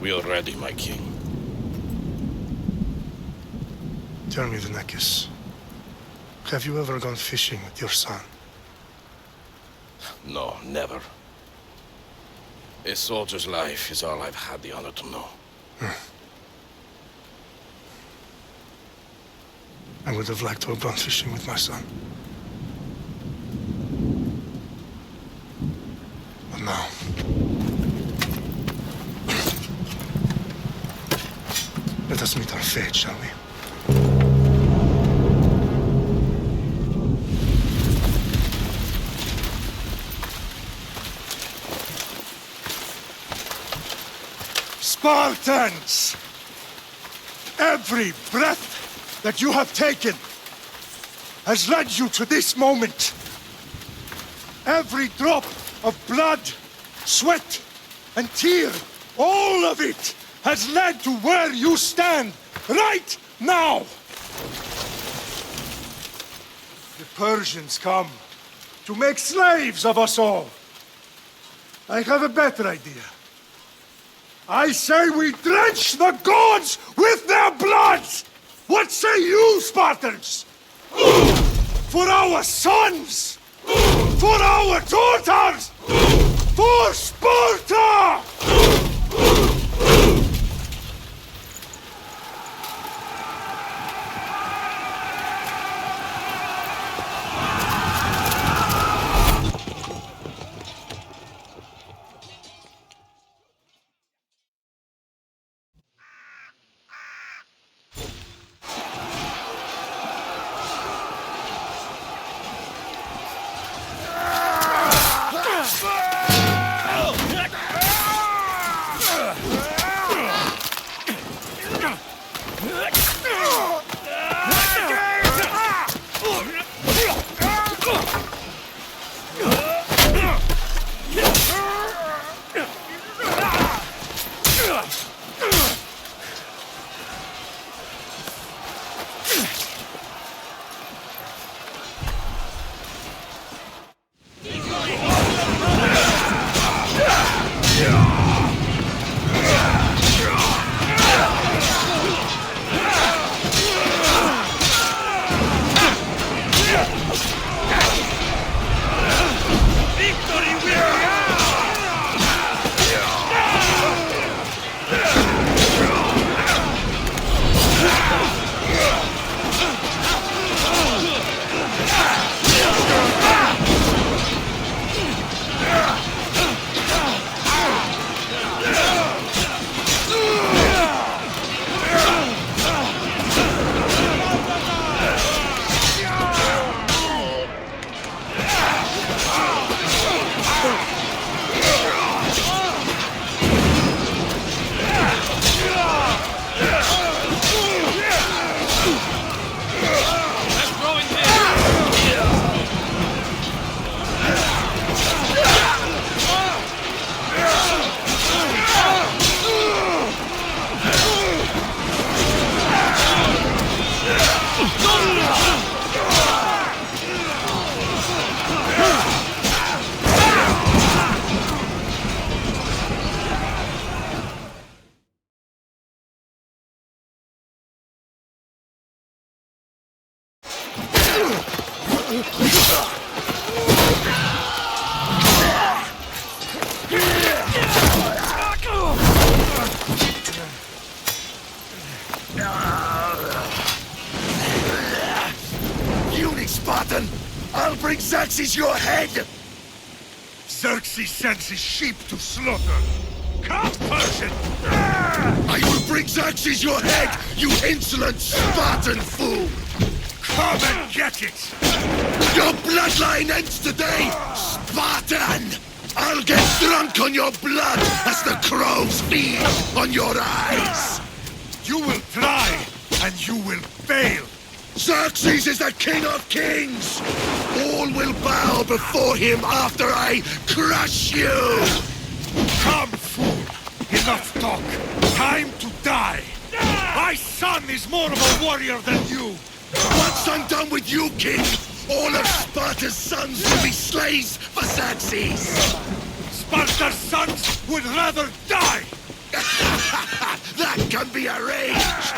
We are ready, my king. Tell me, the Nekis. Have you ever gone fishing with your son? No, never. A soldier's life is all I've had the honor to know. I would have liked to have gone fishing with my son. But now... let us meet our fate, shall we? Spartans! Every breath that you have taken has led you to this moment. Every drop of blood, sweat, and tear, all of it has led to where you stand right now. The Persians come to make slaves of us all. I have a better idea. I say we drench the gods with their blood! What say you, Spartans? For our sons! For our daughters! For Sparta! Spartan! I'll bring Xerxes your head! Xerxes sends his sheep to slaughter. Come, Persian! I will bring Xerxes your head, you insolent Spartan fool! Come and get it! Your bloodline ends today, Spartan! I'll get drunk on your blood as the crows feed on your eyes! You will try, and you will fail! Xerxes is the king of kings! All will bow before him after I crush you! Come, fool! Enough talk! Time to die! My son is more of a warrior than you! Once I'm done with you, king, all of Sparta's sons will be slaves for Xerxes! Sparta's sons would rather die! That can be arranged!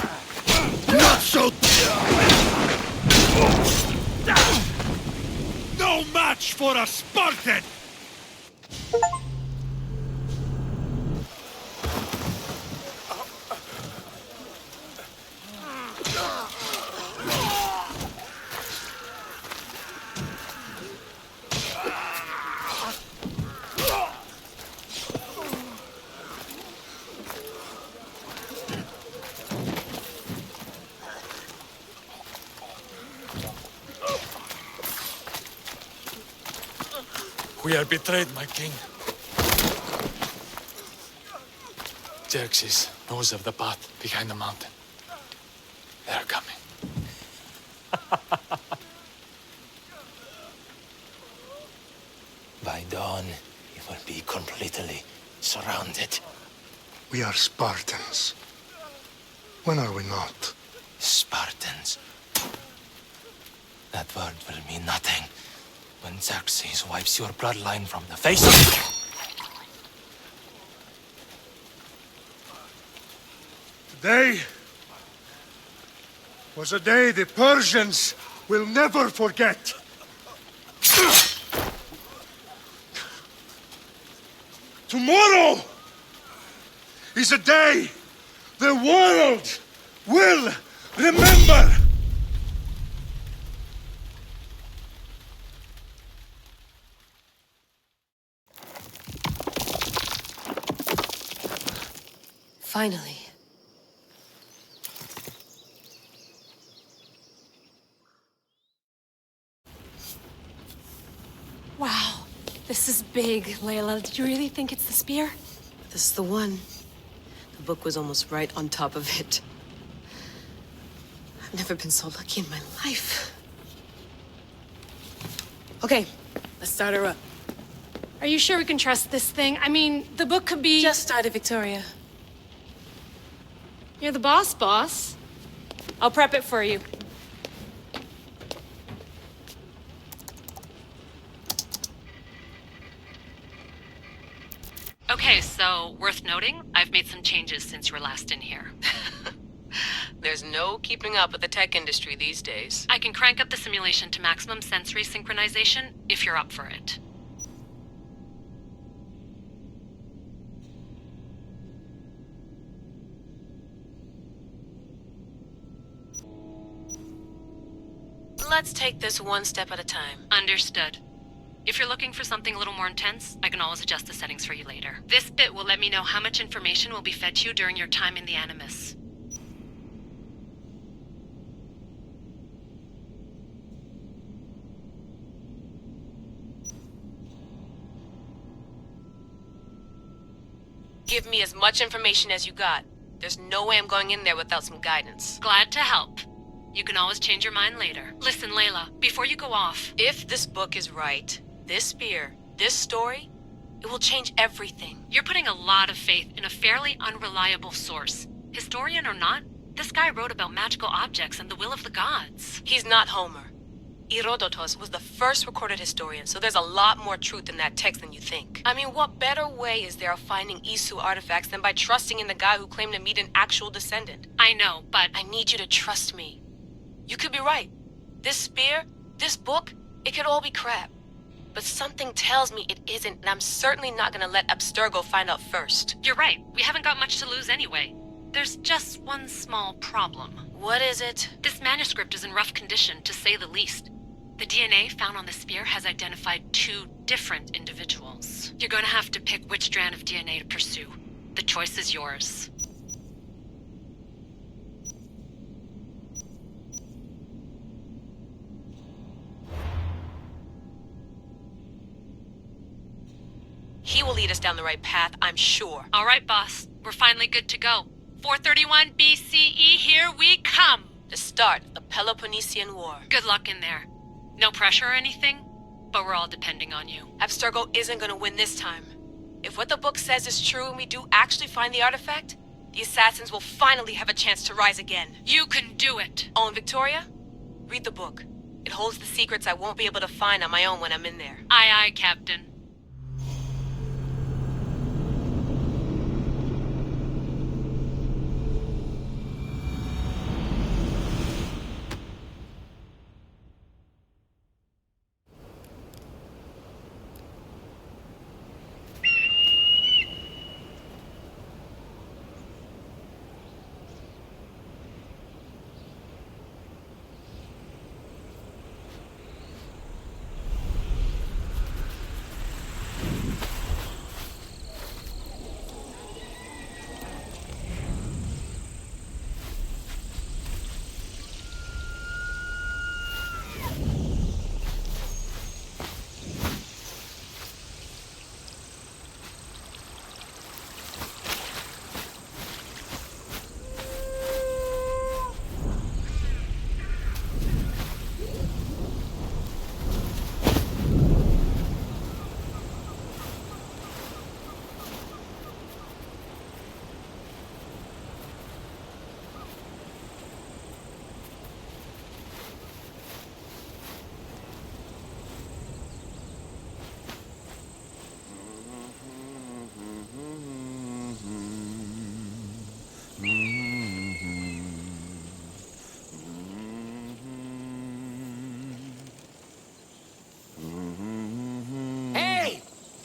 Not so... No match for a Spartan! We are betrayed, my king. Xerxes knows of the path behind the mountain. They are coming. By dawn, we will be completely surrounded. We are Spartans. When are we not? Spartans. That word will mean nothing when Xerxes wipes your bloodline from the face of... Today was a day the Persians will never forget. Tomorrow is a day the world will remember. Finally. Wow, this is big, Layla. Did you really think it's the spear? This is the one. The book was almost right on top of it. I've never been so lucky in my life. Okay, let's start her up. Are you sure we can trust this thing? I mean, the book could be... Just started, Victoria. You're the boss. I'll prep it for you. Okay, so worth noting, I've made some changes since you were last in here. There's no keeping up with the tech industry these days. I can crank up the simulation to maximum sensory synchronization if you're up for it. Let's take this one step at a time. Understood. If you're looking for something a little more intense, I can always adjust the settings for you later. This bit will let me know how much information will be fed to you during your time in the Animus. Give me as much information as you got. There's no way I'm going in there without some guidance. Glad to help. You can always change your mind later. Listen, Layla, before you go off... If this book is right, this spear, this story, it will change everything. You're putting a lot of faith in a fairly unreliable source. Historian or not, this guy wrote about magical objects and the will of the gods. He's not Homer. Herodotus was the first recorded historian, so there's a lot more truth in that text than you think. I mean, what better way is there of finding Isu artifacts than by trusting in the guy who claimed to meet an actual descendant? I know, but... I need you to trust me. You could be right. This spear, this book, it could all be crap. But something tells me it isn't, and I'm certainly not gonna let Abstergo find out first. You're right. We haven't got much to lose anyway. There's just one small problem. What is it? This manuscript is in rough condition, to say the least. The DNA found on the spear has identified 2 different individuals. You're gonna have to pick which strand of DNA to pursue. The choice is yours. He will lead us down the right path, I'm sure. All right, boss. We're finally good to go. 431 BCE, here we come! The start of the Peloponnesian War. Good luck in there. No pressure or anything, but we're all depending on you. Abstergo isn't gonna win this time. If what the book says is true and we do actually find the artifact, the assassins will finally have a chance to rise again. You can do it! Oh, and Victoria? Read the book. It holds the secrets I won't be able to find on my own when I'm in there. Aye, aye, Captain.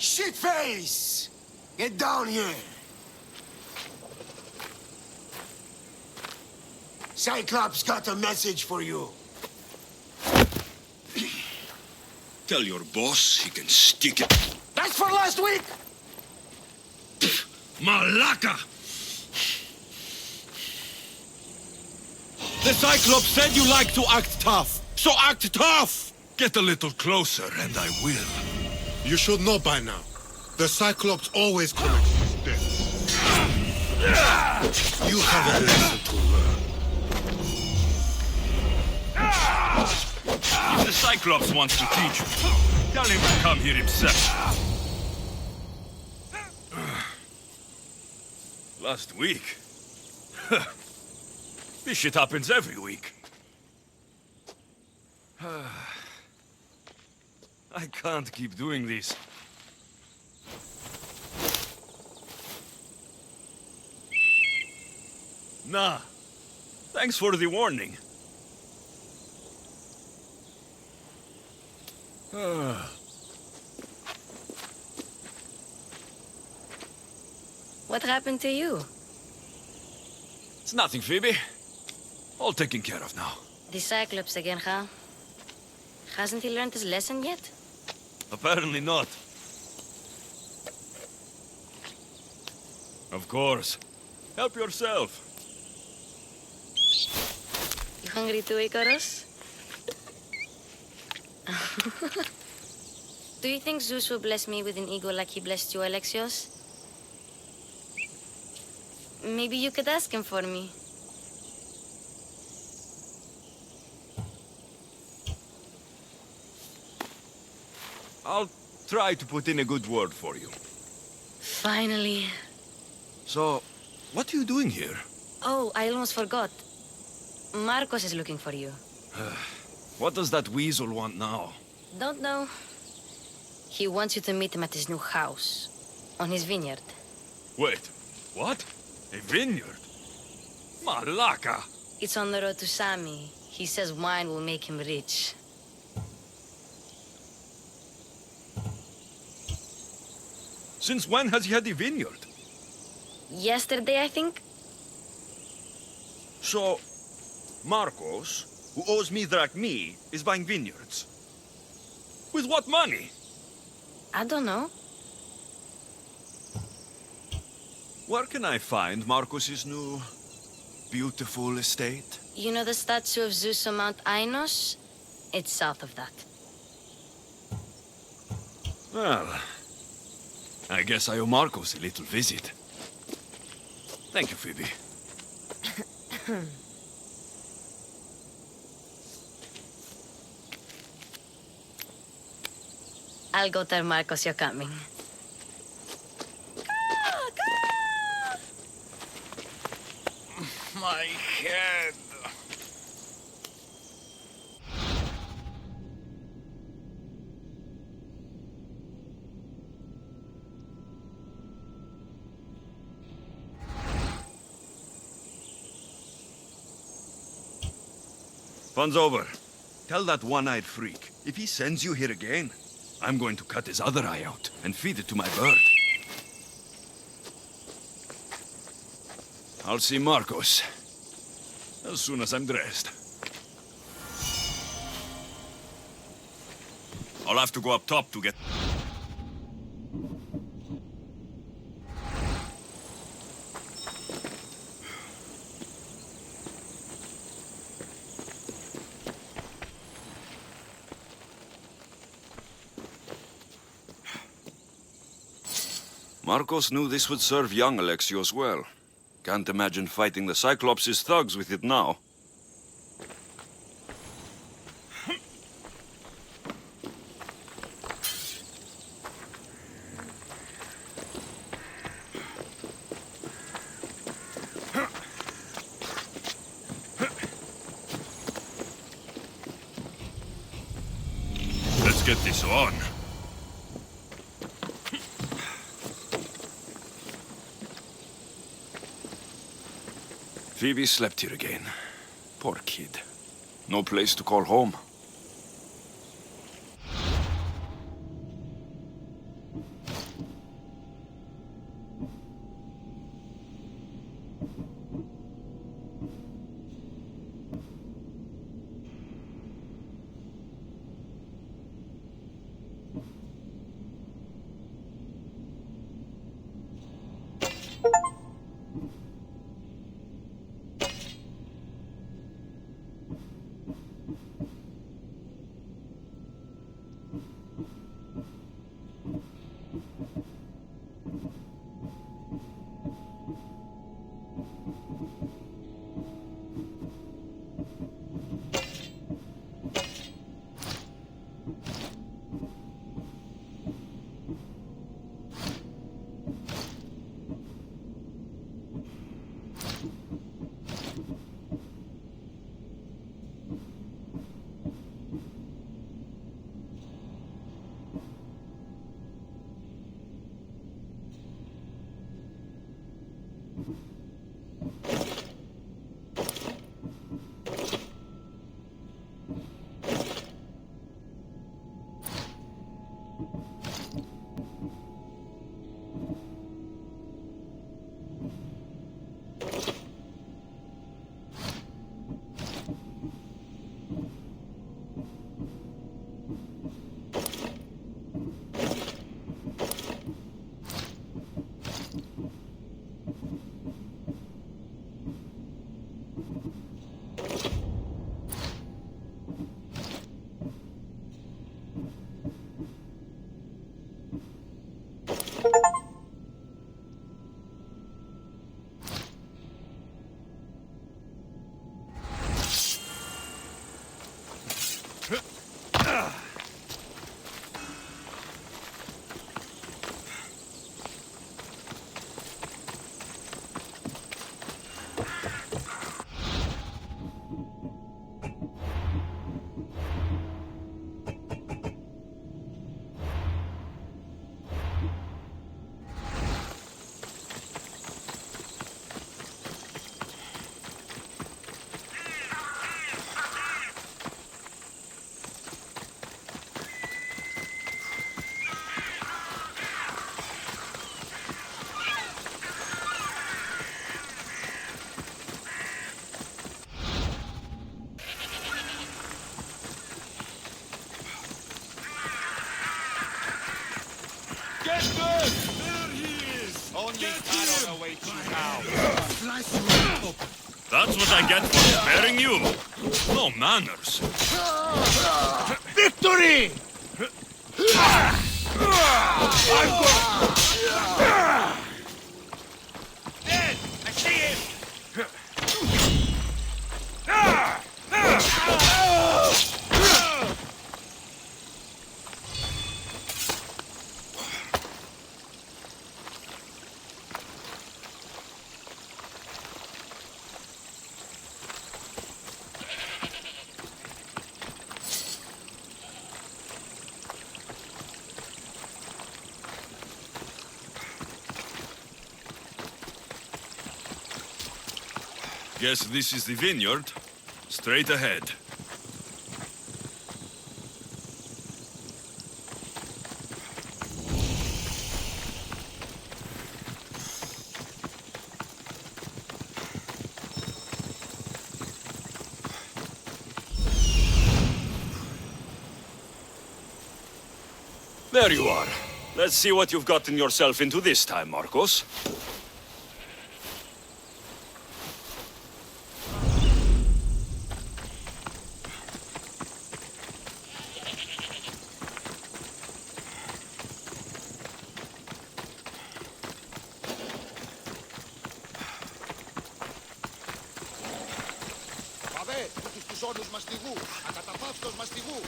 Shitface! Get down here! Cyclops got a message for you. Tell your boss he can stick it. That's for last week! Malaka! The Cyclops said you like to act tough, so act tough! Get a little closer, and I will. You should know by now. The Cyclops always corrects his death. You have a lesson to learn. If the Cyclops wants to teach you, tell him to come here himself. Last week? This shit happens every week. I can't keep doing this. Nah. Thanks for the warning. What happened to you? It's nothing, Phoebe. All taken care of now. The Cyclops again, huh? Hasn't he learned his lesson yet? Apparently not. Of course. Help yourself. You hungry too, Icarus? Do you think Zeus will bless me with an ego like he blessed you, Alexios? Maybe you could ask him for me. I'll try to put in a good word for you. Finally. So, what are you doing here? Oh, I almost forgot. Marcos is looking for you. What does that weasel want now? Don't know. He wants you to meet him at his new house. On his vineyard. Wait, what? A vineyard? Malaka! It's on the road to Sami. He says wine will make him rich. Since when has he had a vineyard? Yesterday, I think? So, Marcos, who owes me drachmi, is buying vineyards. With what money? I don't know. Where can I find Marcos's new, beautiful estate? You know the statue of Zeus on Mount Ainos? It's south of that. Well, I guess I owe Marcos a little visit. Thank you, Phoebe. I'll go tell Marcos you're coming. My head. Fun's over. Tell that one-eyed freak, if he sends you here again, I'm going to cut his other eye out and feed it to my bird. I'll see Marcos as soon as I'm dressed. I'll have to go up top to get... Marcos knew this would serve young Alexios well. Can't imagine fighting the Cyclops' thugs with it now. Let's get this on. Phoebe slept here again. Poor kid. No place to call home. Get good! There he is! Only Carol awaits you now. Slice you right open. That's what I get for sparing you. No manners. Victory! Dead! I see him! Guess this is the vineyard. Straight ahead. There you are. Let's see what you've gotten yourself into this time, Marcos. Παβέ, τους όνους μαστιγού, ακαταπαύστος μαστιγού.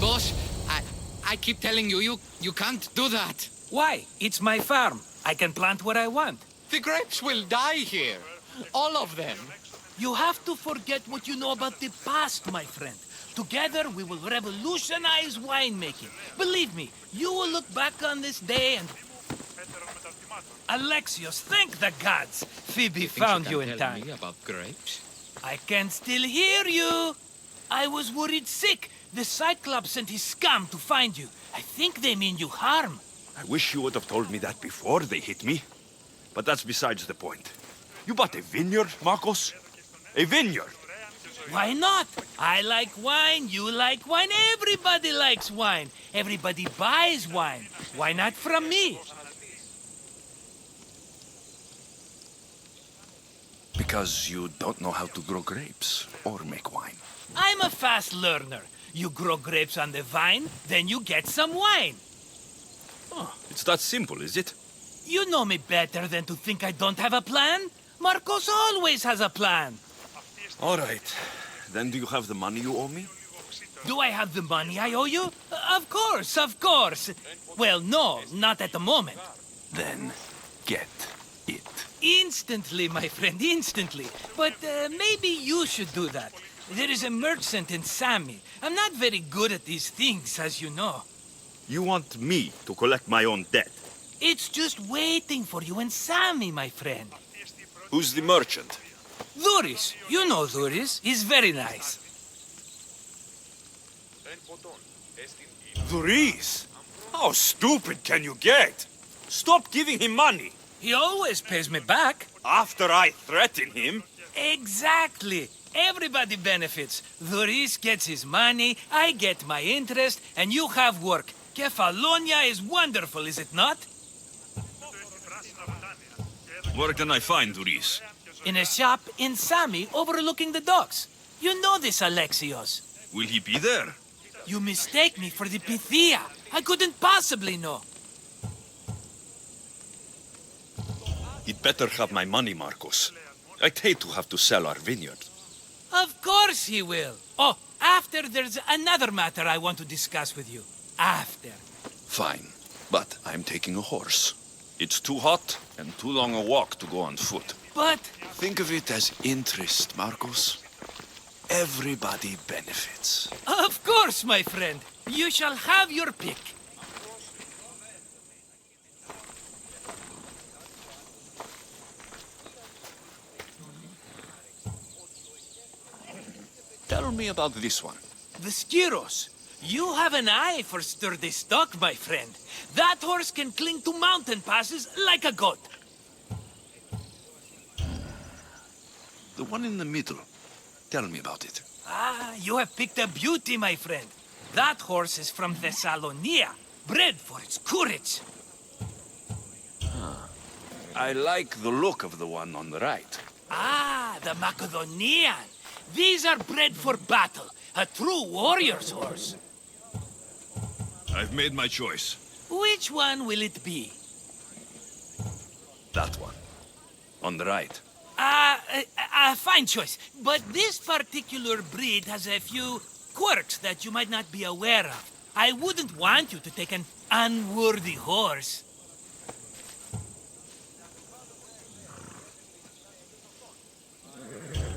Boss, I keep telling you, you can't do that. Why? It's my farm. I can plant what I want. The grapes will die here. All of them. You have to forget what you know about the past, my friend. Together, we will revolutionize winemaking. Believe me, you will look back on this day and... Alexios, thank the gods! Phoebe found you in time. Me about grapes? I can still hear you. I was worried sick. The Cyclops sent his scum to find you. I think they mean you harm. I wish you would have told me that before they hit me. But that's besides the point. You bought a vineyard, Marcos? A vineyard? Why not? I like wine, you like wine, everybody likes wine. Everybody buys wine. Why not from me? Because you don't know how to grow grapes or make wine. I'm a fast learner. You grow grapes on the vine, then you get some wine. Oh, it's that simple, is it? You know me better than to think I don't have a plan. Marcos always has a plan. All right. Then do you have the money you owe me? Do I have the money I owe you? Of course, of course. Well, no, not at the moment. Then get it. Instantly, my friend, instantly. But maybe you should do that. There is a merchant in Sami. I'm not very good at these things, as you know. You want me to collect my own debt? It's just waiting for you and Sammy, my friend. Who's the merchant? Duris. You know Duris. He's very nice. Luis! How stupid can you get? Stop giving him money. He always pays me back. After I threaten him? Exactly. Everybody benefits. Duris gets his money, I get my interest, and you have work. Kefalonia is wonderful, is it not? Where can I find Luis? In a shop in Sami, overlooking the docks. You know this, Alexios. Will he be there? You mistake me for the Pythia. I couldn't possibly know. He'd better have my money, Marcos. I'd hate to have to sell our vineyard. Of course he will. Oh, after there's another matter I want to discuss with you. After. Fine, but I'm taking a horse. It's too hot and too long a walk to go on foot. But... Think of it as interest, Marcos. Everybody benefits. Of course, my friend. You shall have your pick. Tell me about this one. The Skiros. You have an eye for sturdy stock, my friend. That horse can cling to mountain passes like a goat. The one in the middle. Tell me about it. Ah, you have picked a beauty, my friend. That horse is from Thessalonia, bred for its courage. I like the look of the one on the right. Ah, the Macedonian. These are bred for battle, a true warrior's horse. I've made my choice. Which one will it be? That one. On the right. Fine choice. But this particular breed has a few quirks that you might not be aware of. I wouldn't want you to take an unworthy horse.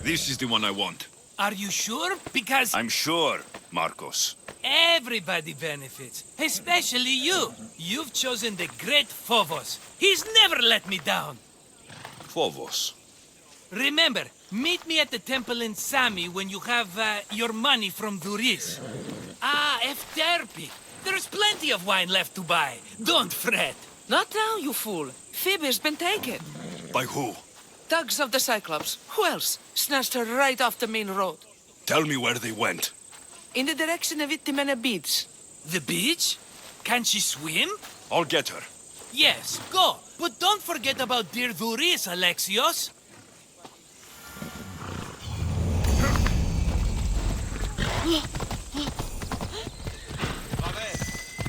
This is the one I want. Are you sure? Because... I'm sure, Marcos. Everybody benefits, especially you. You've chosen the great Phobos. He's never let me down. Phobos. Remember, meet me at the temple in Sami when you have your money from Duris. Ah, Efterpi. There's plenty of wine left to buy. Don't fret. Not now, you fool. Phoebe's been taken. By who? Thugs of the Cyclops. Who else? Snatched her right off the main road. Tell me where they went. In the direction of Itimena Beach. The beach? Can she swim? I'll get her. Yes, go. But don't forget about dear Duris, Alexios.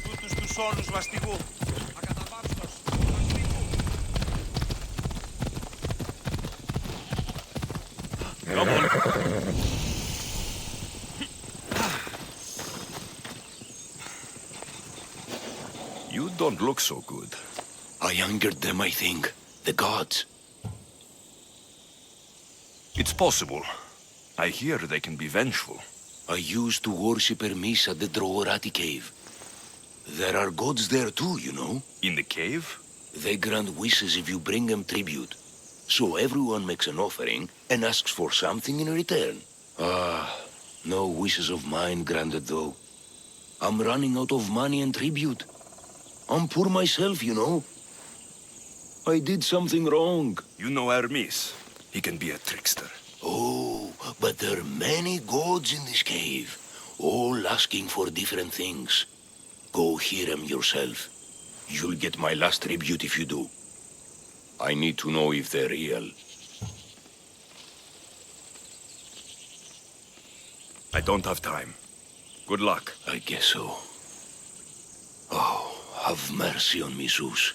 Τούτους τους όνους βαστιγού. Come on. You don't look so good. I angered them, I think. The gods. It's possible. I hear they can be vengeful. I used to worship Hermes at the Droorati cave. There are gods there too, you know. In the cave? They grant wishes if you bring them tribute. So everyone makes an offering and asks for something in return. Ah, no wishes of mine granted though. I'm running out of money and tribute. I'm poor myself, you know. I did something wrong. You know Hermes. He can be a trickster. Oh, but there are many gods in this cave, all asking for different things. Go hear them yourself. You'll get my last tribute if you do. I need to know if they're real. I don't have time. Good luck. I guess so. Oh, have mercy on me, Zeus.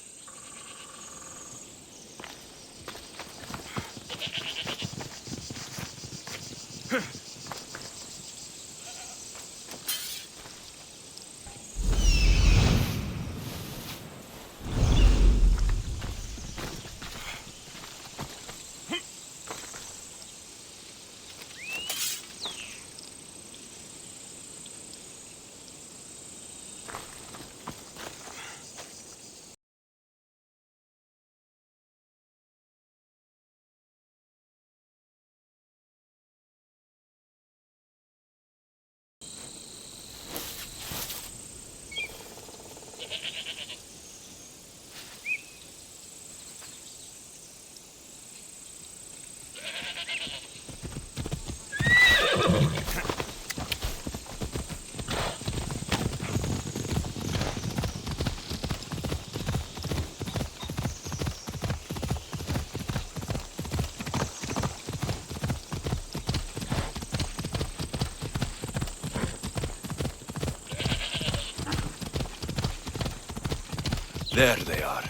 There they are.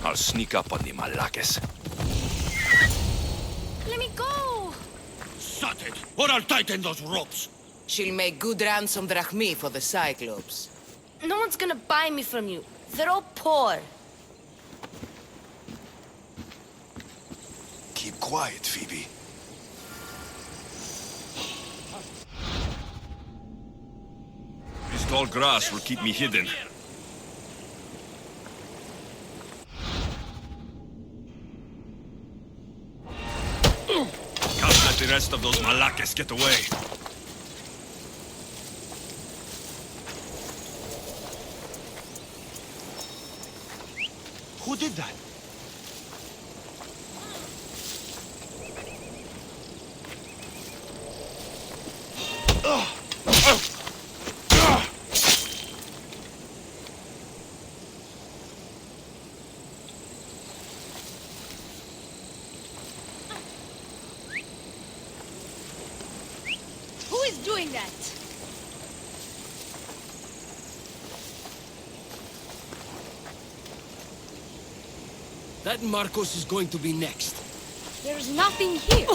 I'll sneak up on the Malakes. Let me go! Shut it, or I'll tighten those ropes. She'll make good ransom drachmi for the Cyclops. No one's gonna buy me from you. They're all poor. Keep quiet, Phoebe. This tall grass will keep me hidden. Can't let the rest of those Malakes get away. Who did that? Who is doing that? That Marcos is going to be next. There's nothing here.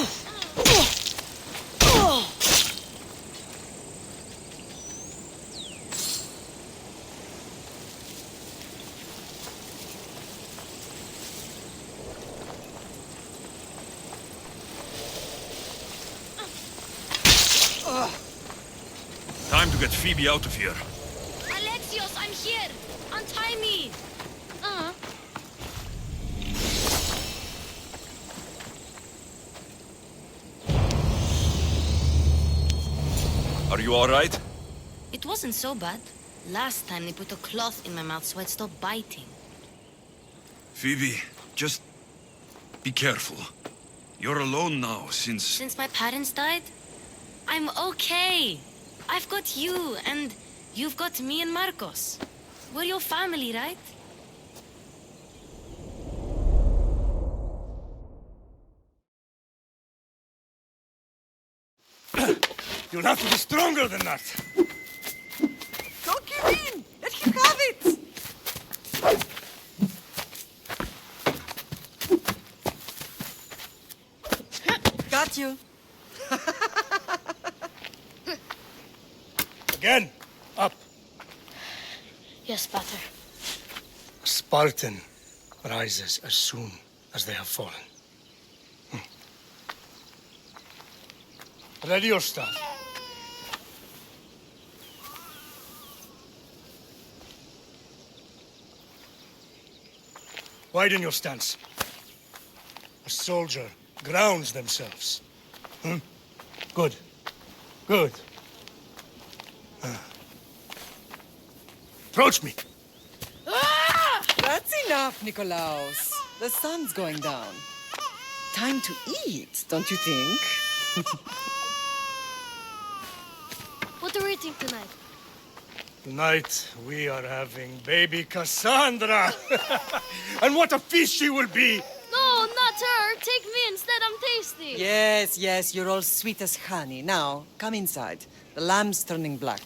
Time to get Phoebe out of here. Alexios, I'm here. Untie me. Are you all right? It wasn't so bad. Last time they put a cloth in my mouth so I'd stop biting. Phoebe, just be careful. You're alone now since... Since my parents died, I'm okay. I've got you, and you've got me and Marcos. We're your family, right? You'll have to be stronger than that. Don't give in! Let him have it! Got you. Again, up. Yes, Pater. A Spartan rises as soon as they have fallen. Ready your staff. Widen your stance. A soldier grounds themselves. Good. Good. Approach me. That's enough, Nikolaos. The sun's going down. Time to eat, don't you think? What are we eating tonight? Tonight, we are having baby Cassandra. And what a feast she will be. No, not her. Take me instead. I'm tasty. Yes, yes, you're all sweet as honey. Now, come inside. The lamb's turning black.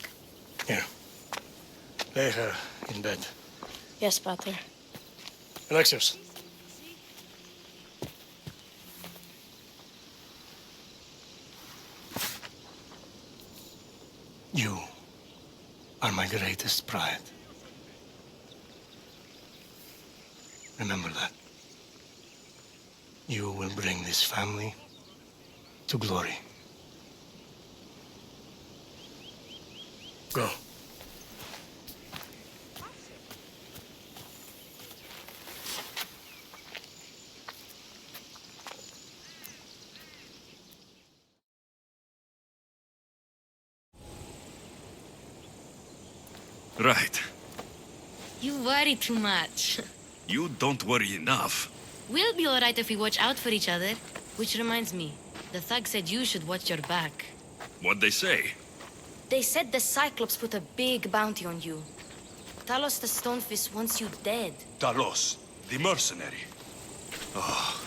Here. Lay her in bed. Yes, Pater. Alexios. You are my greatest pride. Remember that. You will bring this family to glory. Go. Right. You worry too much. You don't worry enough. We'll be all right if we watch out for each other. Which reminds me, the thug said you should watch your back. What'd they say? They said the Cyclops put a big bounty on you. Talos the Stonefist wants you dead. Talos, the mercenary. Oh,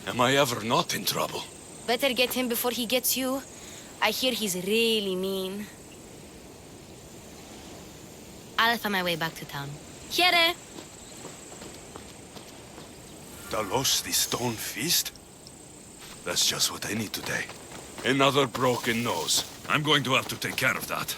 am I ever not in trouble? Better get him before he gets you. I hear he's really mean. I'll find my way back to town. Here! Talos, the stone fist? That's just what I need today. Another broken nose. I'm going to have to take care of that.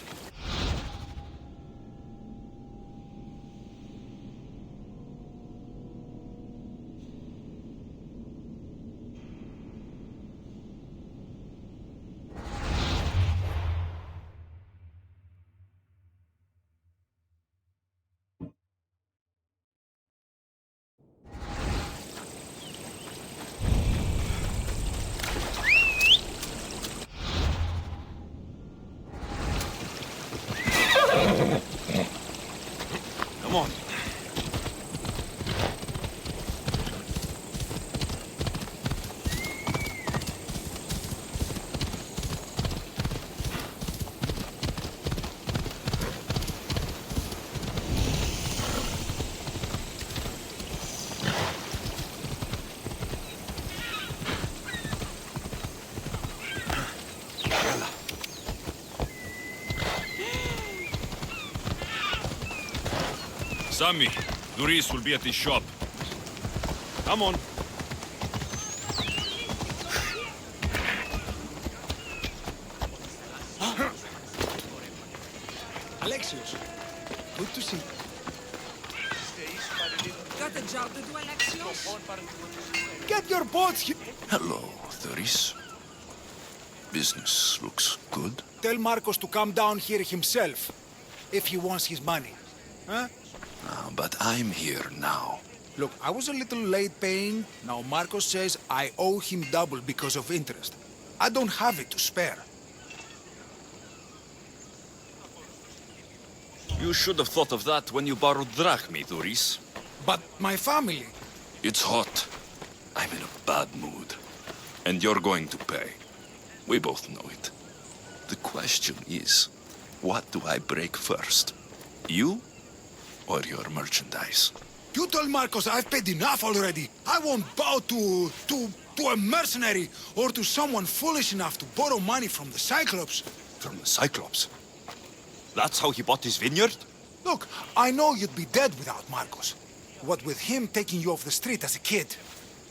Come on. Sammy, Duris will be at his shop. Come on. Alexios, good to see you. Got a job to do, Alexios? Get your boats here. Hello, Duris. Business looks good. Tell Marcos to come down here himself, if he wants his money. Huh? But I'm here now. Look, I was a little late paying. Now Marcos says I owe him double because of interest. I don't have it to spare. You should have thought of that when you borrowed drachmi, Duris. But my family... It's hot. I'm in a bad mood. And you're going to pay. We both know it. The question is, what do I break first? You or your merchandise? You told Marcos I've paid enough already. I won't bow to a mercenary or to someone foolish enough to borrow money from the Cyclops. From the Cyclops? That's how he bought his vineyard? Look, I know you'd be dead without Marcos. What with him taking you off the street as a kid.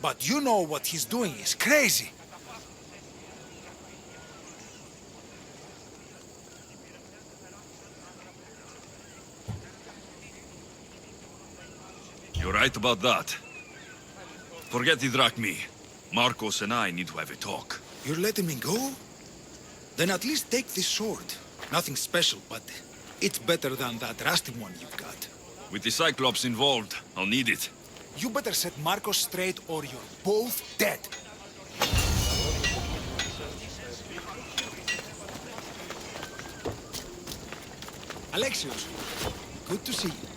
But you know what he's doing is crazy. You're right about that. Forget the drachmi. Marcos and I need to have a talk. You're letting me go? Then at least take this sword. Nothing special, but it's better than that rusty one you've got. With the Cyclops involved, I'll need it. You better set Marcos straight or you're both dead. Alexios, good to see you.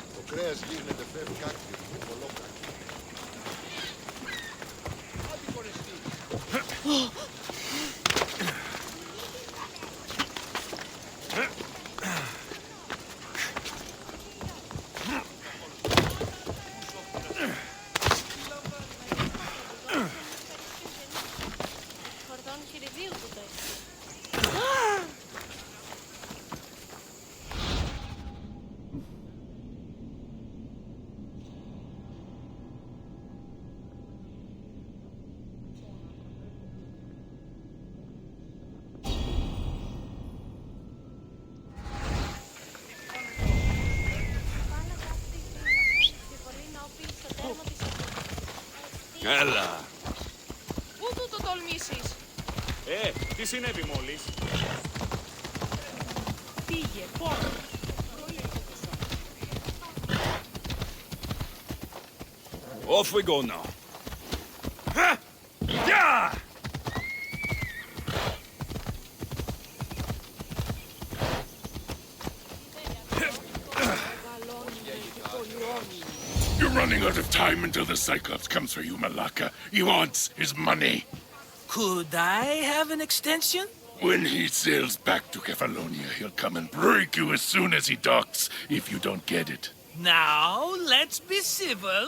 Έλα. Πού του το τολμήσεις? Τι συνέβη μόλις? Πήγε, πόνο. Off we go now. Ha! Yeah! You're running out of time until the Cyclops comes for you, Malaka. He wants his money. Could I have an extension? When he sails back to Kefalonia, he'll come and break you as soon as he docks, if you don't get it. Now, let's be civil.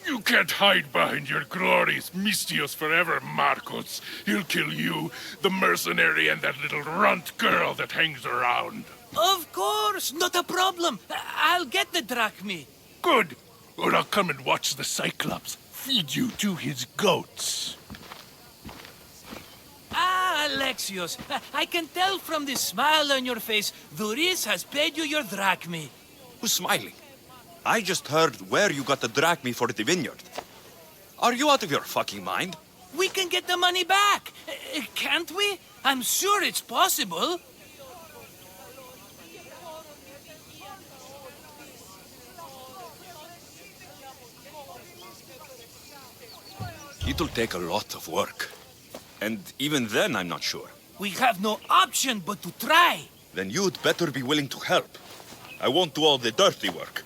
You can't hide behind your glorious Mistios forever, Marcos. He'll kill you, the mercenary, and that little runt girl that hangs around. Of course, not a problem. I'll get the drachmi. Good. Or I'll come and watch the Cyclops feed you to his goats. Ah, Alexios, I can tell from the smile on your face, Duris has paid you your drachmi. Who's smiling? I just heard where you got the drachmi for the vineyard. Are you out of your fucking mind? We can get the money back, can't we? I'm sure it's possible. It'll take a lot of work. And even then, I'm not sure. We have no option but to try. Then you'd better be willing to help. I won't do all the dirty work.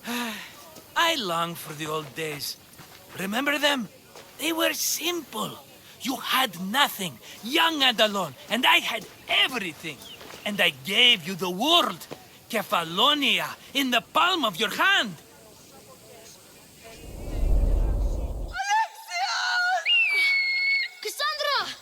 I long for the old days. Remember them? They were simple. You had nothing, young and alone, and I had everything. And I gave you the world, Kefalonia, in the palm of your hand. Cassandra!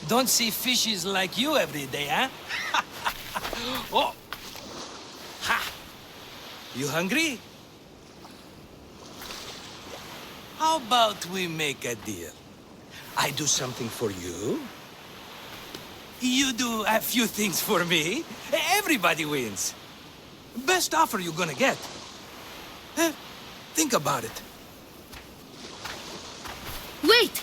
Don't see fishes like you every day, huh? Oh! Ha! You hungry? How about we make a deal? I do something for you. You do a few things for me. Everybody wins. Best offer you're gonna get. Think about it. Wait!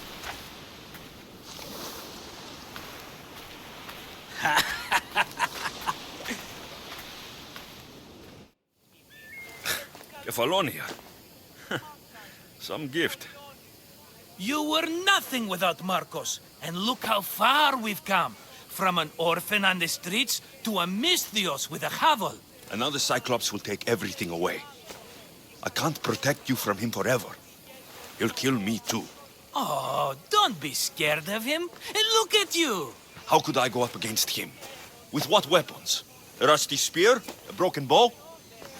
Kefalonia. Some gift. You were nothing without Marcos, and look how far we've come. From an orphan on the streets to a Misthios with a hovel. And now the Cyclops will take everything away. I can't protect you from him forever. He'll kill me too. Oh, don't be scared of him. And look at you. How could I go up against him? With what weapons? A rusty spear? A broken bow?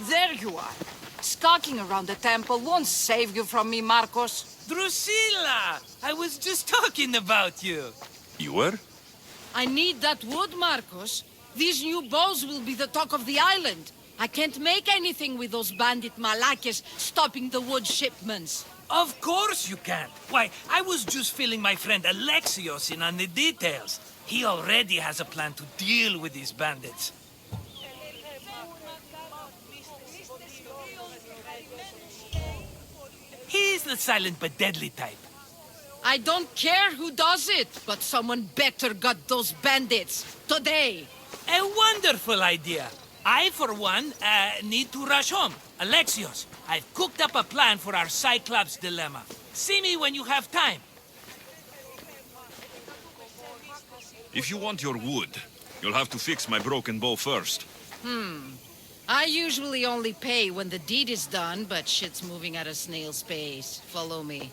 There you are. Skulking around the temple won't save you from me, Marcos. Drusilla! I was just talking about you. You were? I need that wood, Marcos. These new bows will be the talk of the island. I can't make anything with those bandit malakes stopping the wood shipments. Of course you can't. Why, I was just filling my friend Alexios in on the details. He already has a plan to deal with these bandits. He's the silent but deadly type. I don't care who does it, but someone better got those bandits. Today. A wonderful idea. I, for one, need to rush home. Alexios, I've cooked up a plan for our Cyclops dilemma. See me when you have time. If you want your wood, you'll have to fix my broken bow first. I usually only pay when the deed is done, but shit's moving at a snail's pace. Follow me.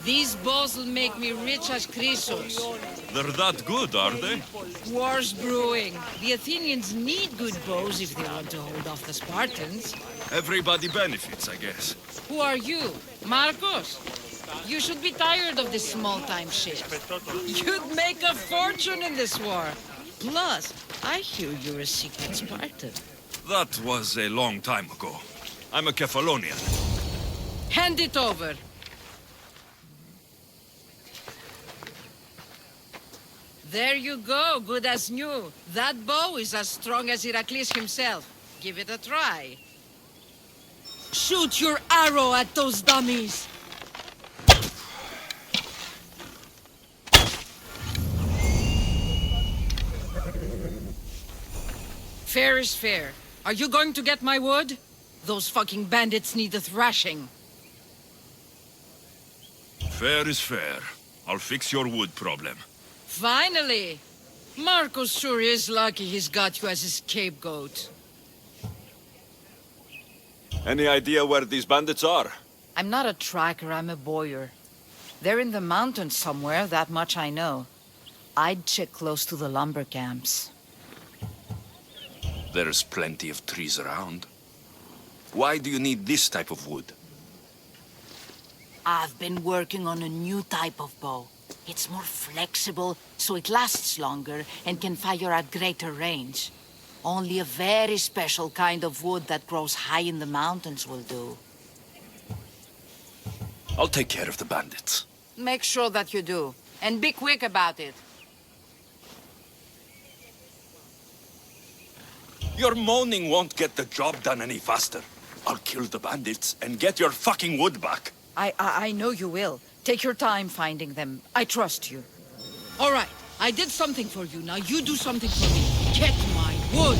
These bows will make me rich as Chrysos. They're that good, are they? War's brewing. The Athenians need good bows if they want to hold off the Spartans. Everybody benefits, I guess. Who are you? Marcos? You should be tired of this small-time shit. You'd make a fortune in this war. Plus, I hear you're a secret Spartan. That was a long time ago. I'm a Kefalonian. Hand it over. There you go, good as new. That bow is as strong as Heracles himself. Give it a try. Shoot your arrow at those dummies! Fair is fair. Are you going to get my wood? Those fucking bandits need a thrashing. Fair is fair. I'll fix your wood problem. Finally! Marcos sure is lucky he's got you as his scapegoat. Any idea where these bandits are? I'm not a tracker, I'm a boyer. They're in the mountains somewhere, that much I know. I'd check close to the lumber camps. There's plenty of trees around. Why do you need this type of wood? I've been working on a new type of bow. It's more flexible, so it lasts longer and can fire at greater range. Only a very special kind of wood that grows high in the mountains will do. I'll take care of the bandits. Make sure that you do. And be quick about it. Your moaning won't get the job done any faster. I'll kill the bandits and get your fucking wood back. I know you will. Take your time finding them. I trust you. All right. I did something for you. Now you do something for me. Get my wood!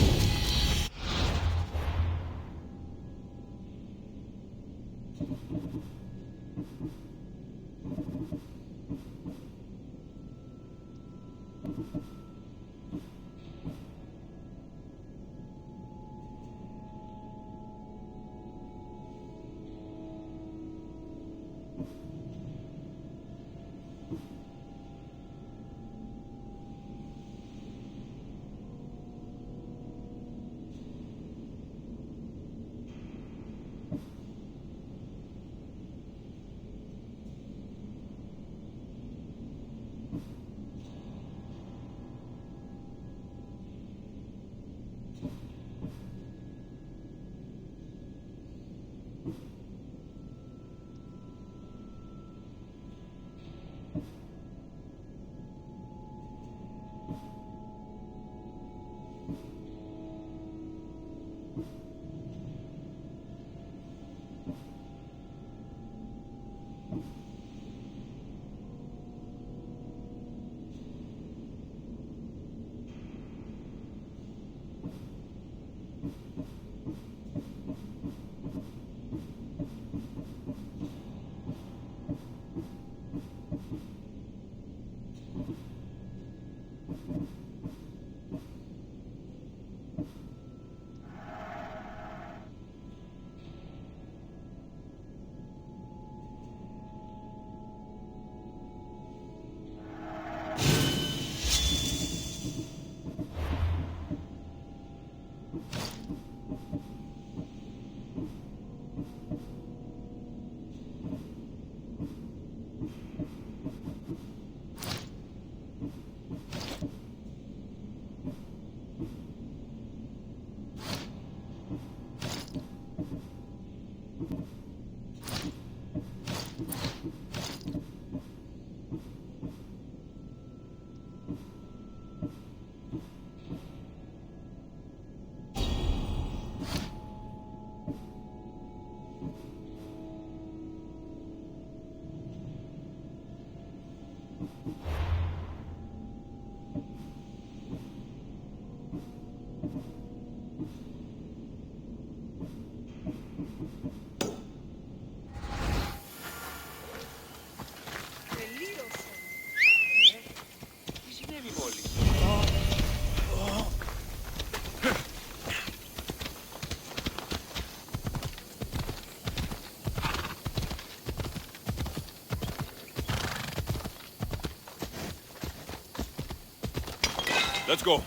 Let's go.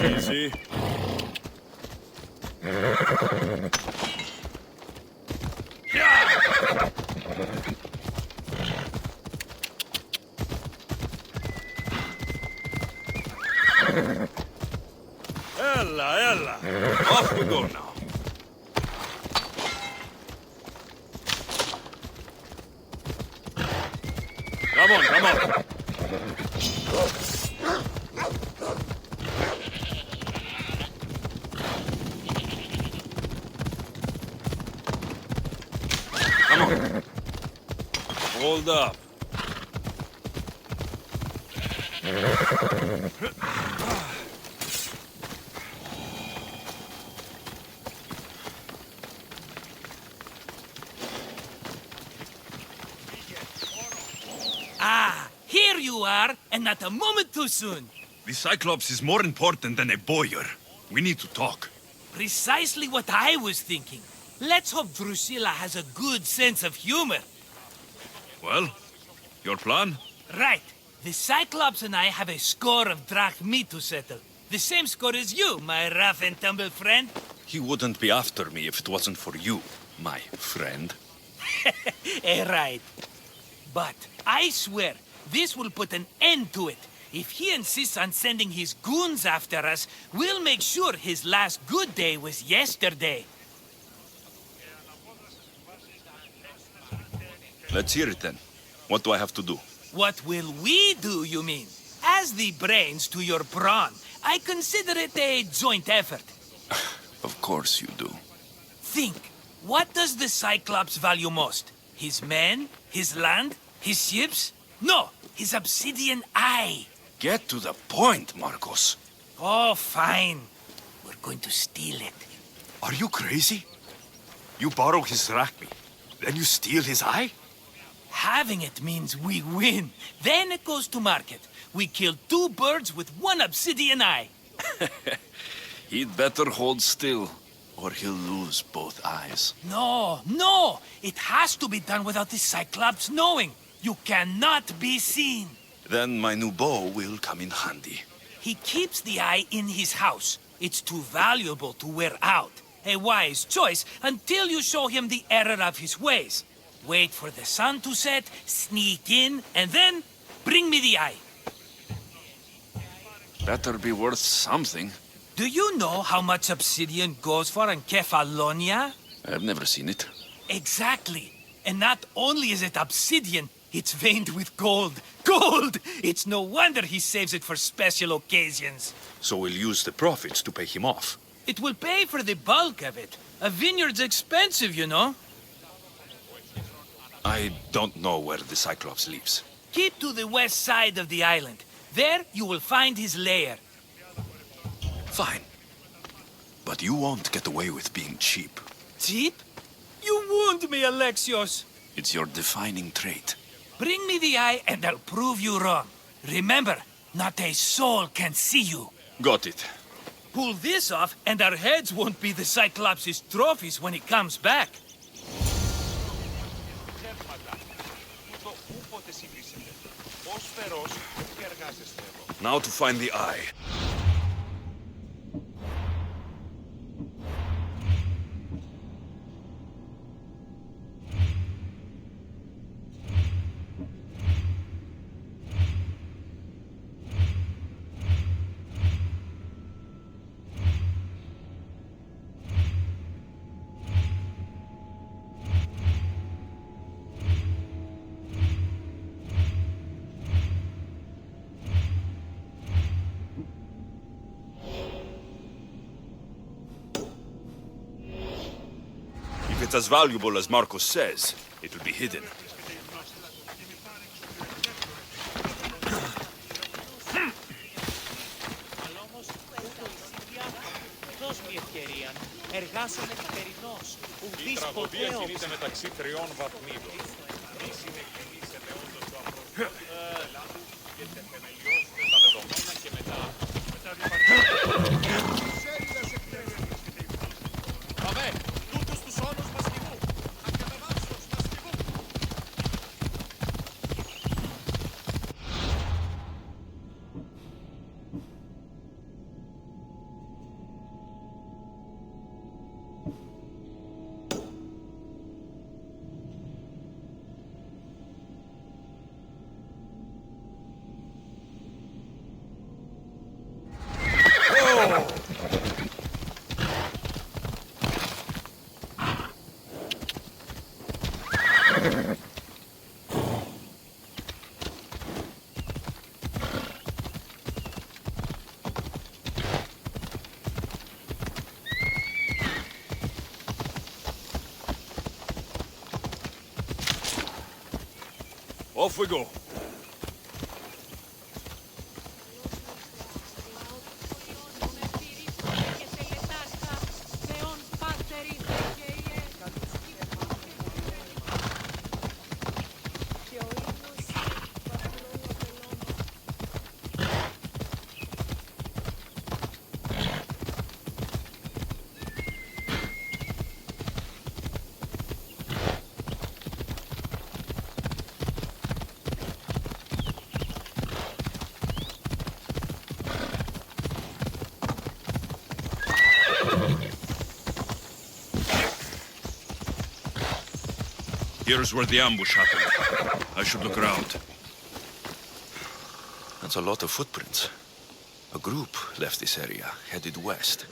Easy. Off we go now. Come on, come on. Come on. Hold up. Ah, here you are, and not a moment too soon. The Cyclops is more important than a boyar. We need to talk. Precisely what I was thinking. Let's hope Drusilla has a good sense of humor. Well, your plan? Right. The Cyclops and I have a score of drachmi to settle. The same score as you, my rough and tumble friend. He wouldn't be after me if it wasn't for you, my friend. Right. But I swear, this will put an end to it. If he insists on sending his goons after us, we'll make sure his last good day was yesterday. Let's hear it then. What do I have to do? What will we do, you mean? As the brains to your brawn, I consider it a joint effort. Of course you do. Think, what does the Cyclops value most? His men? His land? His ships? No, his obsidian eye. Get to the point, Marcos. Oh, fine. We're going to steal it. Are you crazy? You borrow his drachmi, then you steal his eye? Having it means we win. Then it goes to market. We kill two birds with one obsidian eye. He'd better hold still, or he'll lose both eyes. No! It has to be done without the Cyclops knowing. You cannot be seen. Then my new bow will come in handy. He keeps the eye in his house. It's too valuable to wear out. A wise choice until you show him the error of his ways. Wait for the sun to set, sneak in, and then bring me the eye. Better be worth something. Do you know how much obsidian goes for in Kefalonia? I've never seen it. Exactly. And not only is it obsidian, it's veined with gold. Gold! It's no wonder he saves it for special occasions. So we'll use the profits to pay him off. It will pay for the bulk of it. A vineyard's expensive, you know. I don't know where the Cyclops lives. Keep to the west side of the island. There you will find his lair. Fine. But you won't get away with being cheap. Cheap? You wound me, Alexios. It's your defining trait. Bring me the eye and I'll prove you wrong. Remember, not a soul can see you. Got it. Pull this off and our heads won't be the Cyclops' trophies when he comes back. Now to find the eye. If it's as valuable as Marcos says, it will be hidden. Εργάσομαι νυχτερινός. Ουδής ποτέ όμως. Μεταξύ τριών βαθμίδων. Μη συνεχιλήσετε όντως το αφροδίτη και θεμελιώστε τα δεδομένα και μετά Βαβέ, τούτους τους όνους μαστιγού. Ακαταβάσεως μαστιγού. Off we go. Here's where the ambush happened. I should look around. That's a lot of footprints. A group left this area, headed west.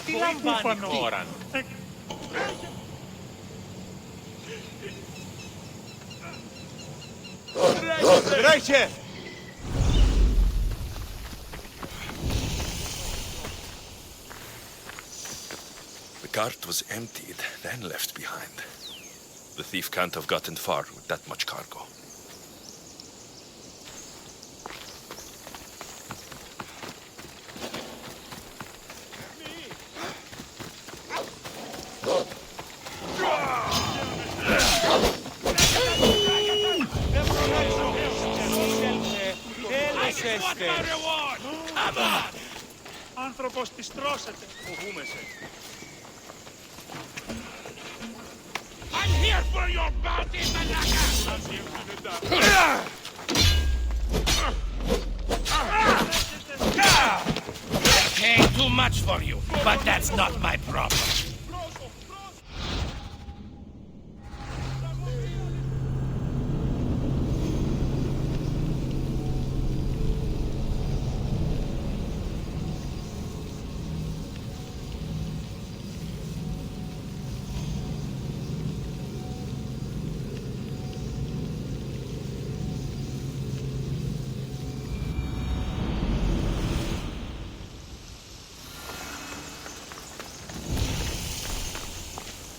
Τι λαμβάνει η χώρα. Τρέχε! The cart was emptied, then left behind. The thief can't have gotten far with that much cargo. Άνθρωπος της τρώσετε. Φοβούμεσαι. I'm here for your bounty, Malaka! I pay too much for you, but that's not my problem.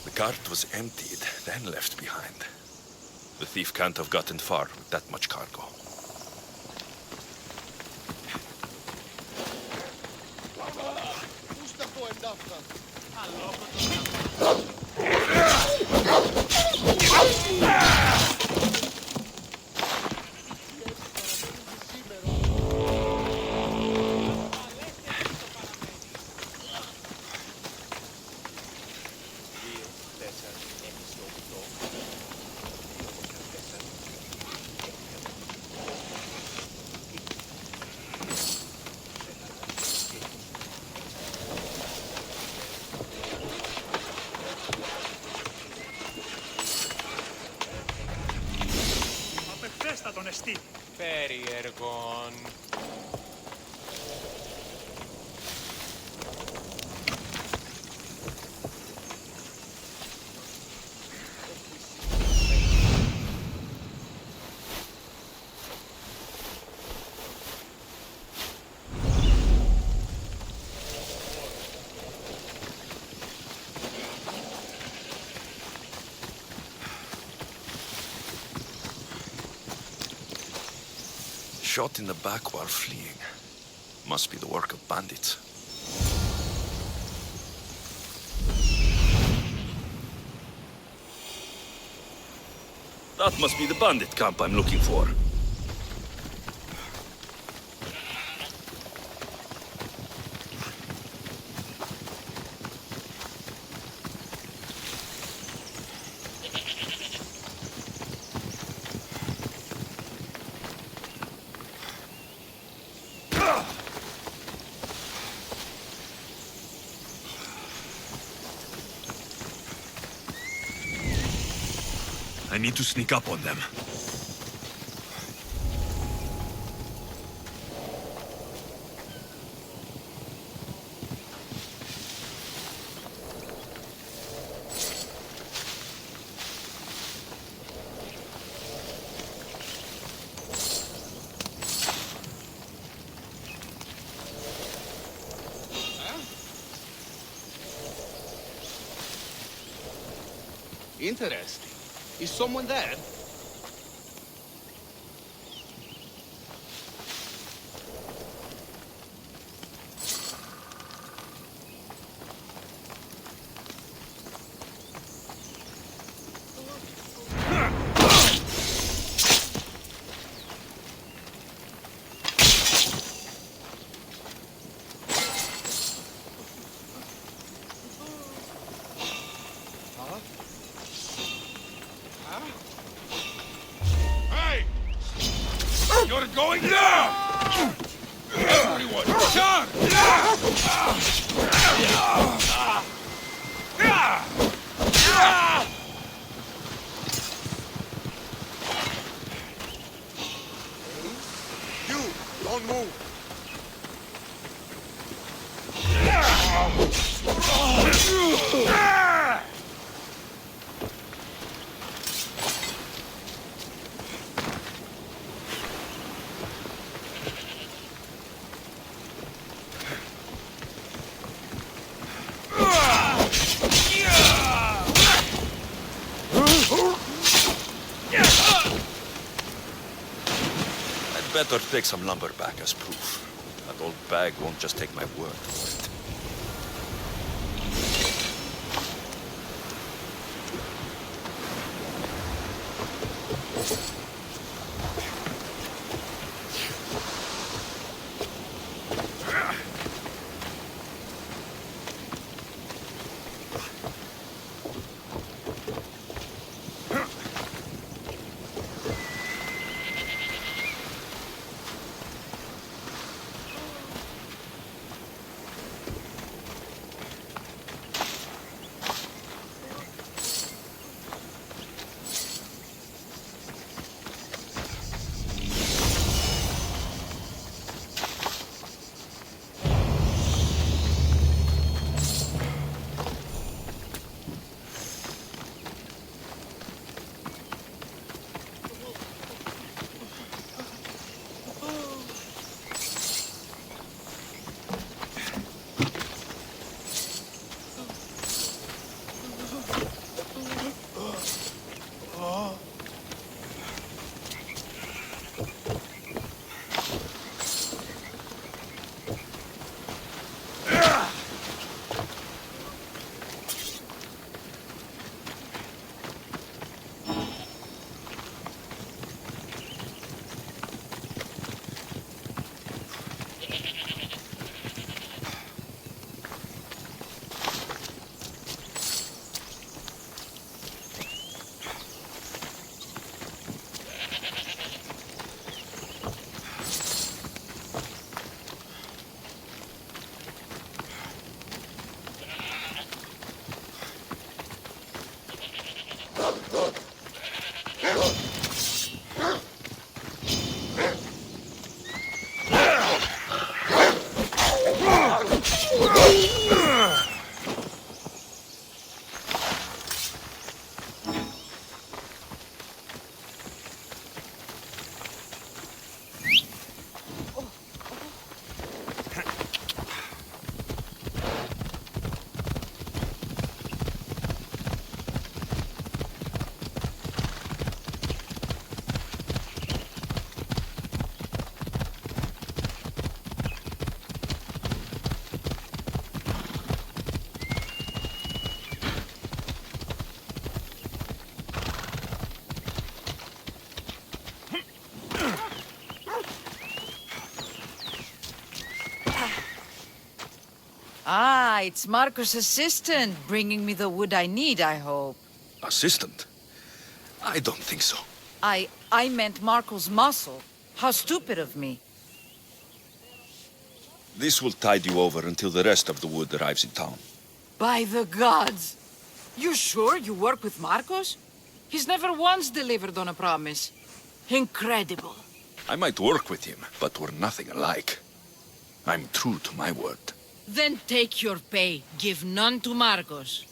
The cart was emptied, then left behind. The thief can't have gotten far with that much cargo. Απεχθέστατον εστί. Περίεργον. Shot in the back while fleeing. Must be the work of bandits. That must be the bandit camp I'm looking for. need to sneak up on them. Interesting. Is someone there? Hey! You're going down! Everyone, charge! You, don't move. I'd better take some lumber back as proof. That old bag won't just take my word for it. Ah, it's Marcos' assistant bringing me the wood I need, I hope. Assistant? I don't think so. I meant Marcos' muscle. How stupid of me. This will tide you over until the rest of the wood arrives in town. By the gods! You sure you work with Marcos? He's never once delivered on a promise. Incredible. I might work with him, but we're nothing alike. I'm true to my word. Then take your pay. Give none to Marcos.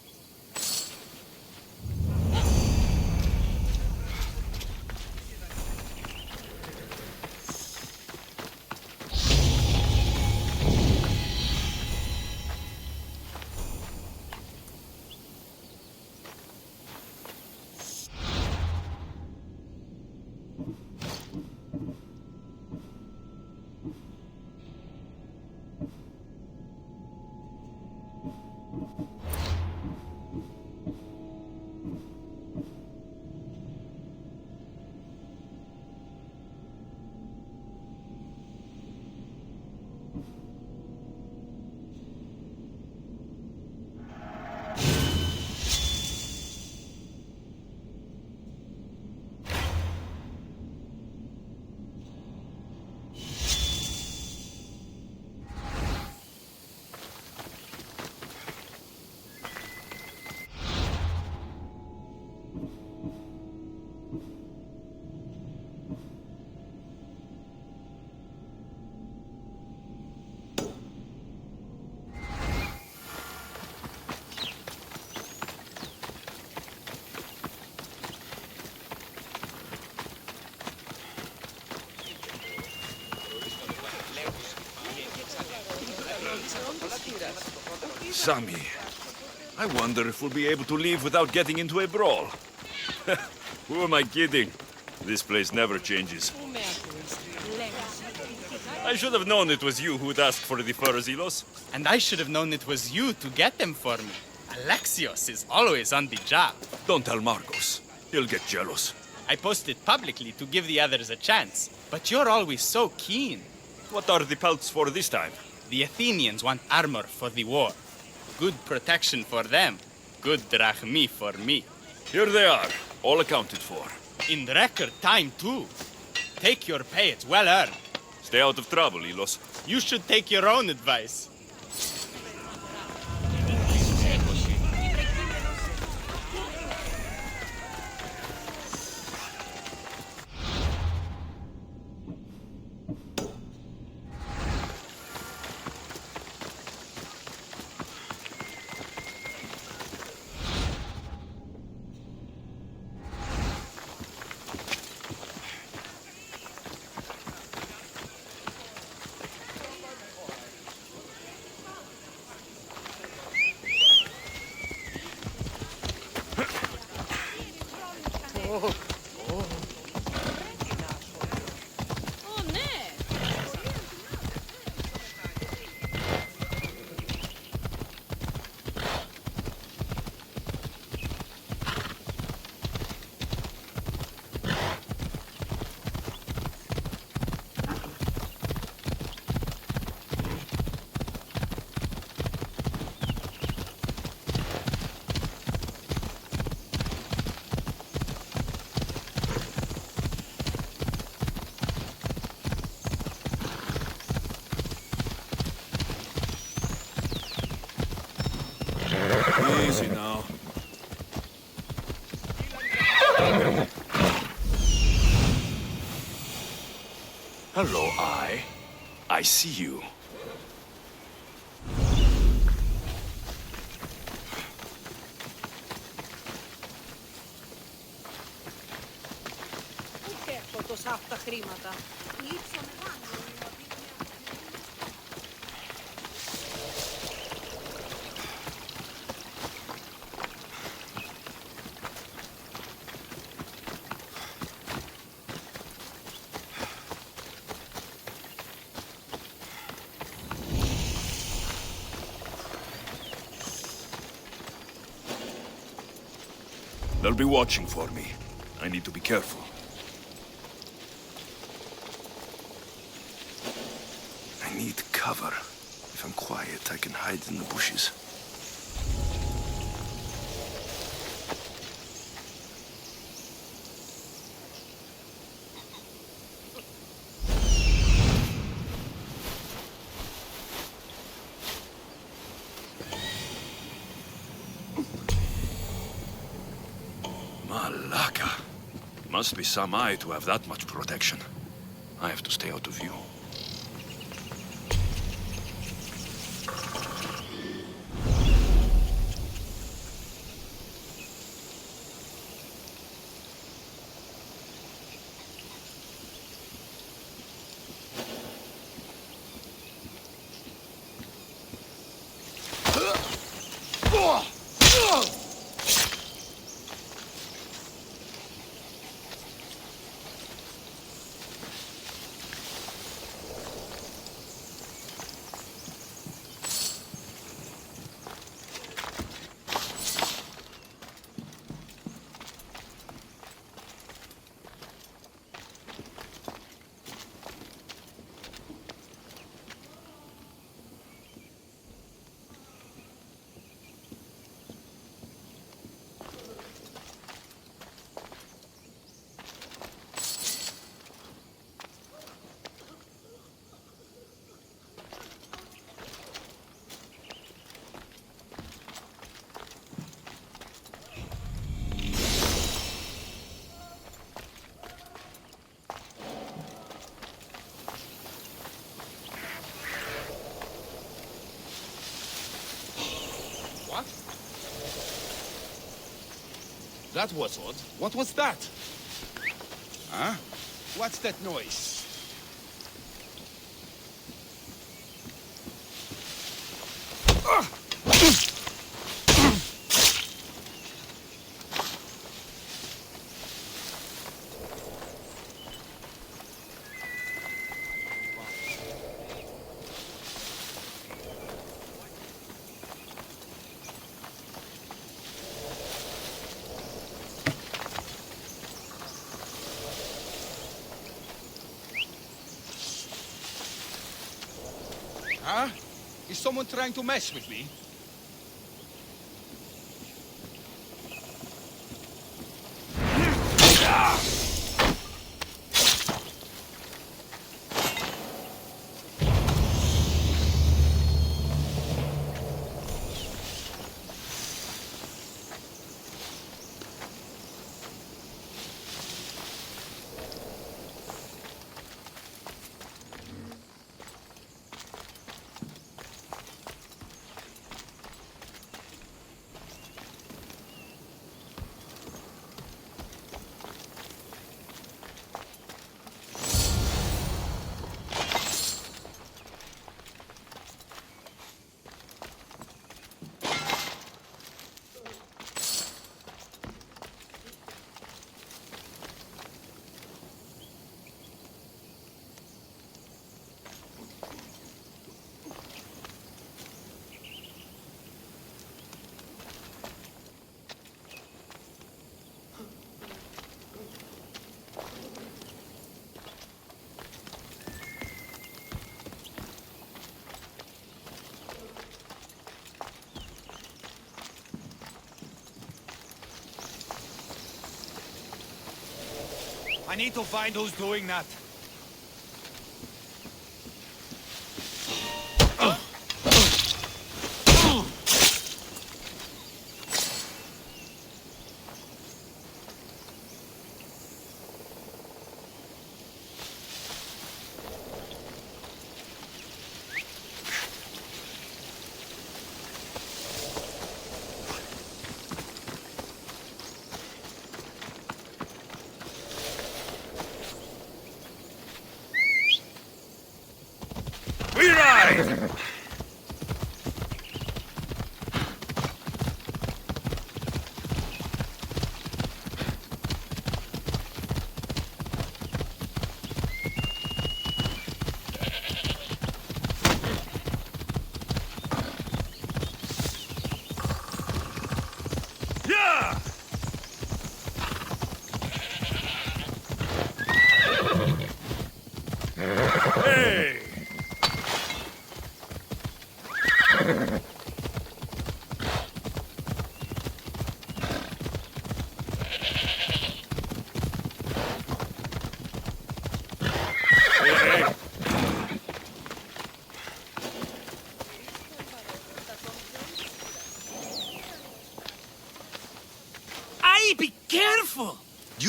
Sammy, I wonder if we'll be able to leave without getting into a brawl. Who am I kidding? This place never changes. I should have known it was you who'd ask for the furs, Ilos. And I should have known it was you to get them for me. Alexios is always on the job. Don't tell Marcos. He'll get jealous. I posted publicly to give the others a chance, but you're always so keen. What are the pelts for this time? The Athenians want armor for the war. Good protection for them. Good drachmi for me. Here they are, all accounted for. In record time, too. Take your pay, it's well earned. Stay out of trouble, Ilos. You should take your own advice. Easy now. Hello, I see you. They'll be watching for me. I need to be careful. I need cover. If I'm quiet, I can hide in the bushes. Malaka. Must be some eye to have that much protection. I have to stay out of view. What? That was odd. What was that? Huh? What's that noise? Huh? Is someone trying to mess with me? I need to find who's doing that.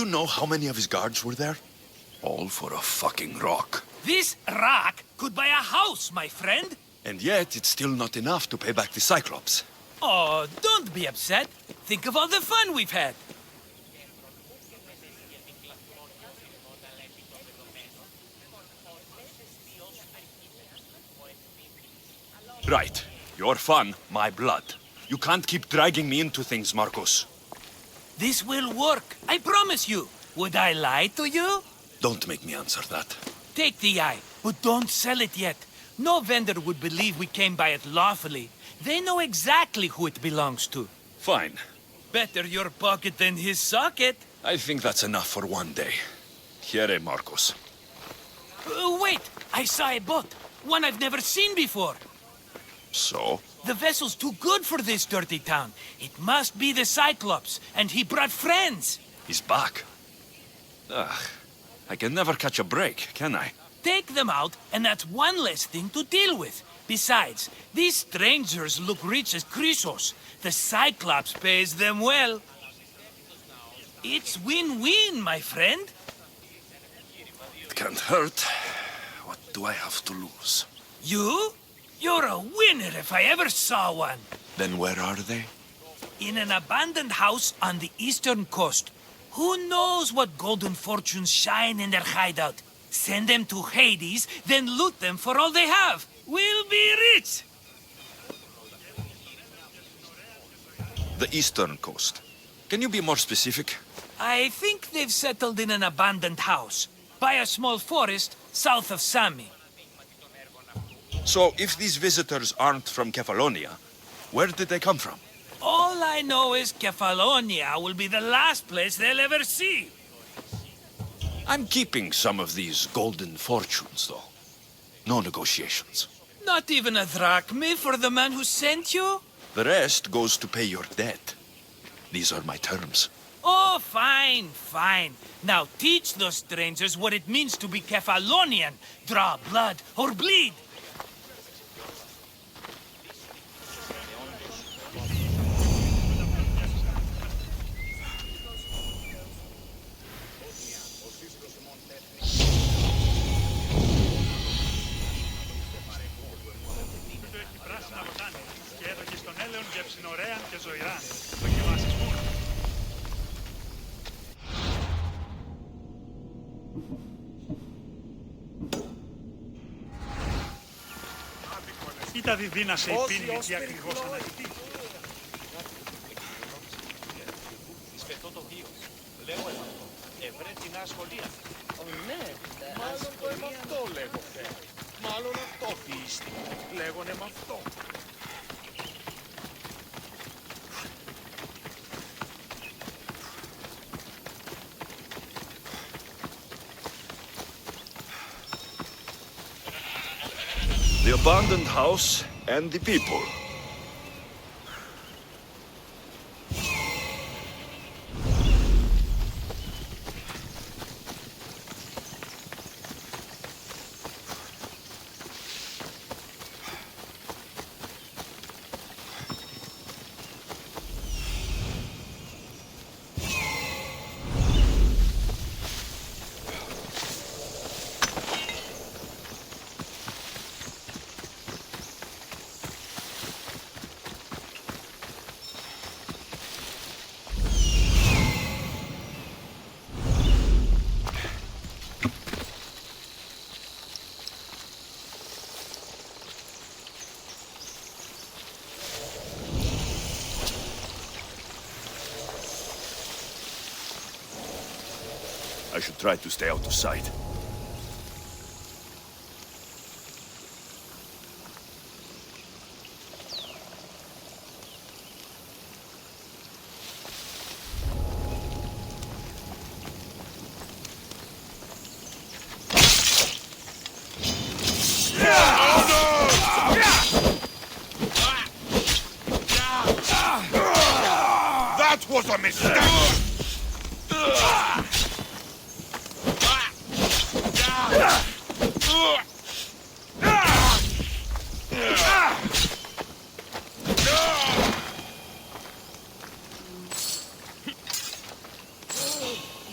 you know how many of his guards were there? All for a fucking rock. This rock could buy a house, my friend. And yet, it's still not enough to pay back the Cyclops. Oh, don't be upset. Think of all the fun we've had. Right. Your fun, my blood. You can't keep dragging me into things, Marcos. This will work, I promise you. Would I lie to you? Don't make me answer that. Take the eye, but don't sell it yet. No vendor would believe we came by it lawfully. They know exactly who it belongs to. Fine. Better your pocket than his socket. I think that's enough for one day. Here, Marcos. Wait! I saw a boat. One I've never seen before. So? The vessel's too good for this dirty town. It must be the Cyclops, and he brought friends. He's back. Ugh. I can never catch a break, can I? Take them out, and that's one less thing to deal with. Besides, these strangers look rich as Chrysos. The Cyclops pays them well. It's win-win, my friend. It can't hurt. What do I have to lose? You? You're a winner if I ever saw one. Then where are they? In an abandoned house on the eastern coast. Who knows what golden fortunes shine in their hideout? Send them to Hades, then loot them for all they have. We'll be rich! The eastern coast. Can you be more specific? I think they've settled in an abandoned house, by a small forest south of Sami. So, if these visitors aren't from Kefalonia, where did they come from? All I know is Kefalonia will be the last place they'll ever see. I'm keeping some of these golden fortunes, though. No negotiations. Not even a drachme for the man who sent you? The rest goes to pay your debt. These are my terms. Oh, fine, fine. Now teach those strangers what it means to be Kefalonian. Draw blood or bleed. Κοίτα διδύνασε η πίνη τι ακριβώς αναζητεί. Λέγω ευρέτη νέα σχολεία. Ναι, Μάλλον το αίμα αυτό λέγω φε. Μάλλον αυτό πίστη. Λέγονε με αυτό. The abandoned house and the people. I should try to stay out of sight. That was a mistake!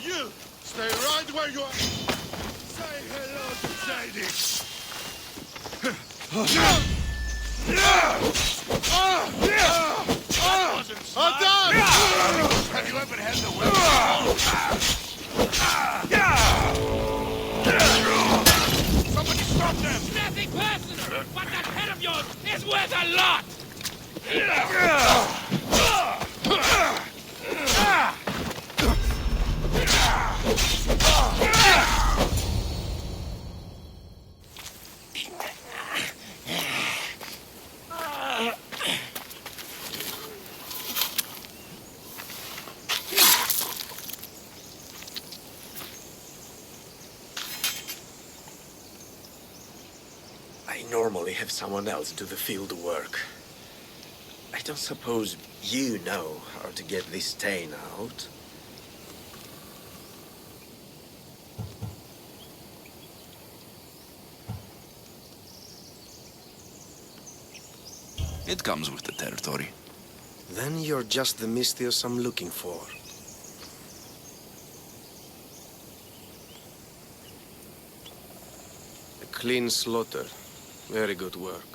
You! lady! Have you ever had the will? Somebody stop them! Nothing personal, but that head of yours is worth a lot! I normally have someone else do the field work. I don't suppose you know how to get this stain out. It comes with the territory. Then you're just the Mystios I'm looking for. A clean slaughter. Very good work.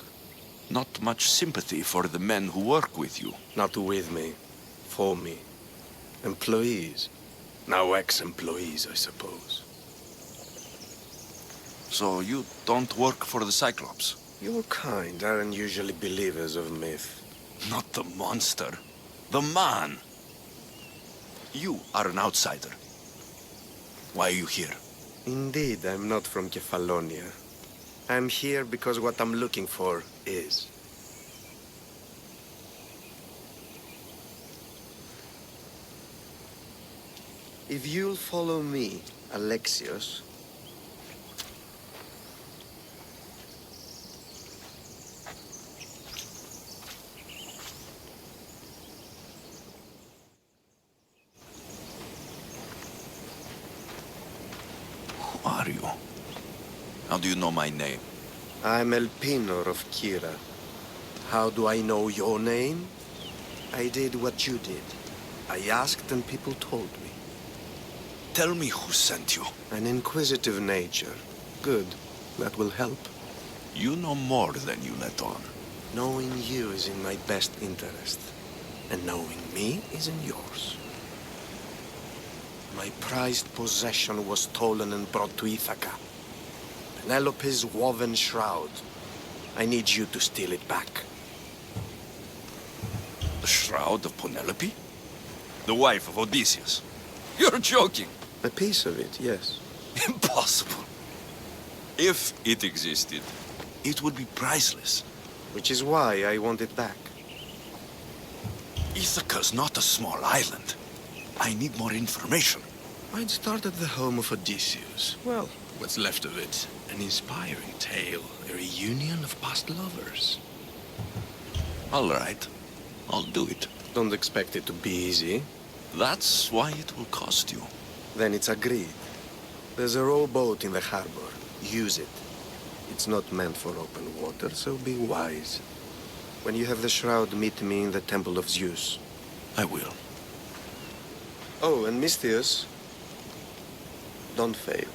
Not much sympathy for the men who work with you. Not with me. For me. Employees. Now ex-employees, I suppose. So you don't work for the Cyclops? Your kind aren't usually believers of myth. Not the monster. The man. You are an outsider. Why are you here? Indeed, I'm not from Kefalonia. I'm here because what I'm looking for is. If you'll follow me, Alexios, Who are you? How do you know my name? I'm Elpinor of Kira. How do I know your name? I did what you did. I asked and people told me. Tell me who sent you. An inquisitive nature. Good. That will help. You know more than you let on. Knowing you is in my best interest. And knowing me is in yours. My prized possession was stolen and brought to Ithaca. Penelope's woven shroud. I need you to steal it back. The shroud of Penelope? The wife of Odysseus? You're joking! A piece of it, yes. Impossible. If it existed, it would be priceless. Which is why I want it back. Ithaca's not a small island. I need more information. I'd start at the home of Odysseus. Well, what's left of it. An inspiring tale. A reunion of past lovers. All right. I'll do it. Don't expect it to be easy. That's why it will cost you. Then it's agreed. There's a rowboat in the harbor. Use it. It's not meant for open water, so be wise. When you have the shroud, meet me in the Temple of Zeus. I will. Oh, and Mystios, don't fail.